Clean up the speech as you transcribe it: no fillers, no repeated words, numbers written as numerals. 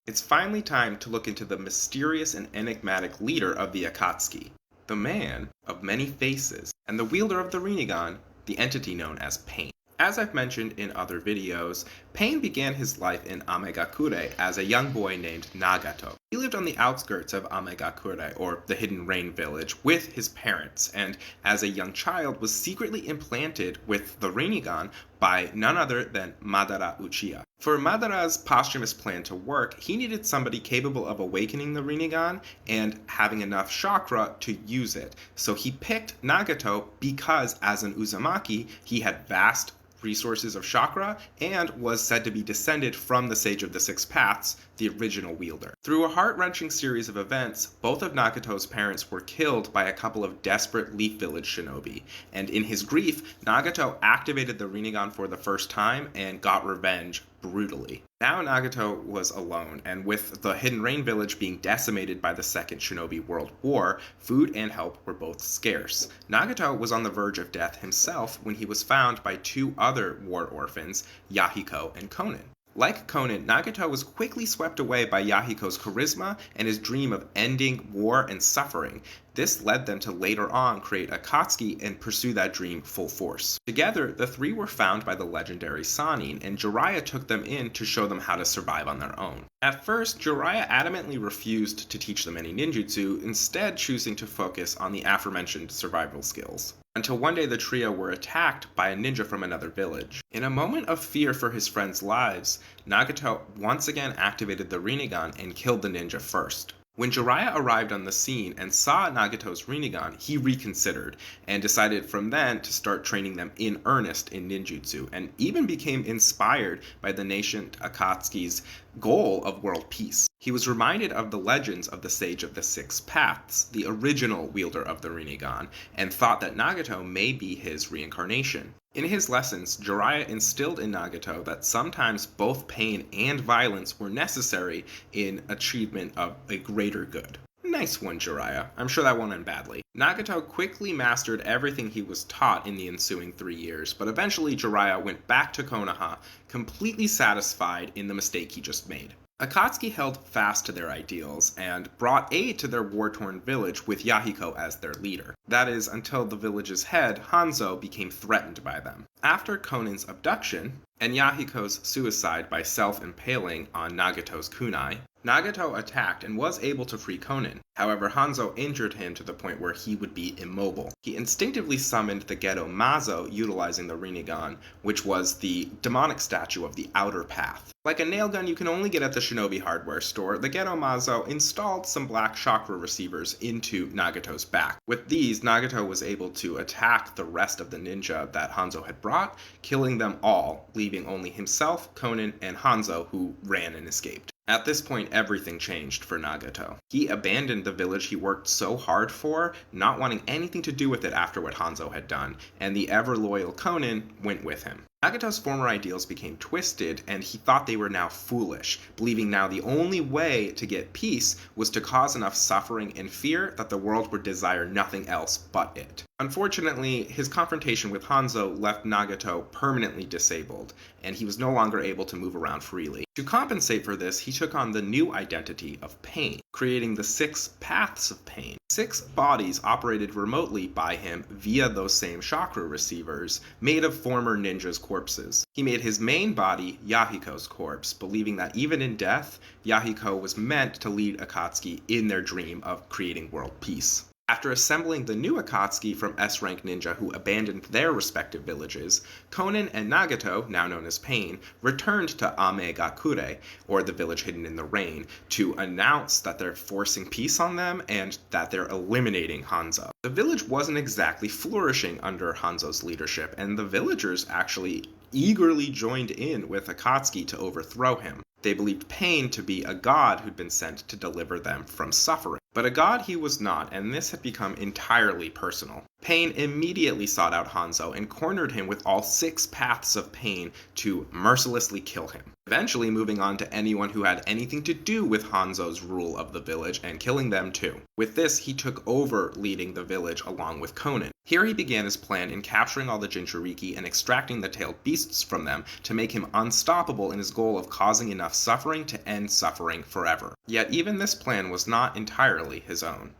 It's finally time to look into the mysterious and enigmatic leader of the Akatsuki, the man of many faces, and the wielder of the Rinnegan, the entity known as Pain. As I've mentioned in other videos, Pain began his life in Amegakure as a young boy named Nagato. He lived on the outskirts of Amegakure, or the Hidden Rain Village, with his parents, and as a young child was secretly implanted with the Rinnegan by none other than Madara Uchiha. For Madara's posthumous plan to work, he needed somebody capable of awakening the Rinnegan and having enough chakra to use it. So he picked Nagato because, as an Uzumaki, he had vast resources of chakra and was said to be descended from the Sage of the Six Paths, the original wielder. Through a heart-wrenching series of events, both of Nagato's parents were killed by a couple of desperate Leaf Village shinobi, and in his grief, Nagato activated the Rinnegan for the first time and got revenge brutally. Now Nagato was alone, and with the Hidden Rain Village being decimated by the Second Shinobi World War, food and help were both scarce. Nagato was on the verge of death himself when he was found by two other war orphans, Yahiko and Konin. Like Konin, Nagato was quickly swept away by Yahiko's charisma and his dream of ending war and suffering. This led them to later on create Akatsuki and pursue that dream full force. Together, the three were found by the legendary Sannin, and Jiraiya took them in to show them how to survive on their own. At first, Jiraiya adamantly refused to teach them any ninjutsu, instead choosing to focus on the aforementioned survival skills. Until one day the trio were attacked by a ninja from another village. In a moment of fear for his friends' lives, Nagato once again activated the Rinnegan and killed the ninja first. When Jiraiya arrived on the scene and saw Nagato's Rinnegan, he reconsidered, and decided from then to start training them in earnest in ninjutsu, and even became inspired by the nascent Akatsuki's goal of world peace. He was reminded of the legends of the Sage of the Six Paths, the original wielder of the Rinnegan, and thought that Nagato may be his reincarnation. In his lessons, Jiraiya instilled in Nagato that sometimes both pain and violence were necessary in achievement of a greater good. Nice one, Jiraiya. I'm sure that won't end badly. Nagato quickly mastered everything he was taught in the ensuing 3 years, but eventually Jiraiya went back to Konoha, completely satisfied in the mistake he just made. Akatsuki held fast to their ideals and brought aid to their war-torn village with Yahiko as their leader. That is, until the village's head, Hanzo, became threatened by them. After Konin's abduction, and Yahiko's suicide by self-impaling on Nagato's kunai, Nagato attacked and was able to free Konin. However, Hanzo injured him to the point where he would be immobile. He instinctively summoned the Gedo Mazo utilizing the Rinnegan, which was the demonic statue of the Outer Path. Like a nail gun you can only get at the Shinobi hardware store, the Gedo Mazo installed some black chakra receivers into Nagato's back. With these, Nagato was able to attack the rest of the ninja that Hanzo had brought, killing them all, leaving only himself, Konin, and Hanzo, who ran and escaped. At this point, everything changed for Nagato. He abandoned the village he worked so hard for, not wanting anything to do with it after what Hanzo had done, and the ever-loyal Konin went with him. Nagato's former ideals became twisted, and he thought they were now foolish, believing now the only way to get peace was to cause enough suffering and fear that the world would desire nothing else but it. Unfortunately, his confrontation with Hanzo left Nagato permanently disabled, and he was no longer able to move around freely. To compensate for this, he took on the new identity of Pain, creating the Six Paths of Pain. 6 bodies operated remotely by him via those same chakra receivers, made of former ninjas' corpses. He made his main body Yahiko's corpse, believing that even in death, Yahiko was meant to lead Akatsuki in their dream of creating world peace. After assembling the new Akatsuki from S-rank ninja who abandoned their respective villages, Konin and Nagato, now known as Pain, returned to Amegakure, or the village hidden in the rain, to announce that they're forcing peace on them and that they're eliminating Hanzo. The village wasn't exactly flourishing under Hanzo's leadership, and the villagers actually eagerly joined in with Akatsuki to overthrow him. They believed Pain to be a god who'd been sent to deliver them from suffering. But a god he was not, and this had become entirely personal. Pain immediately sought out Hanzo and cornered him with all 6 paths of Pain to mercilessly kill him. eventually moving on to anyone who had anything to do with Hanzo's rule of the village and killing them too. With this, he took over leading the village along with Conan. Here he began his plan in capturing all the Jinchuriki and extracting the tailed beasts from them to make him unstoppable in his goal of causing enough suffering to end suffering forever. Yet even this plan was not entirely his own.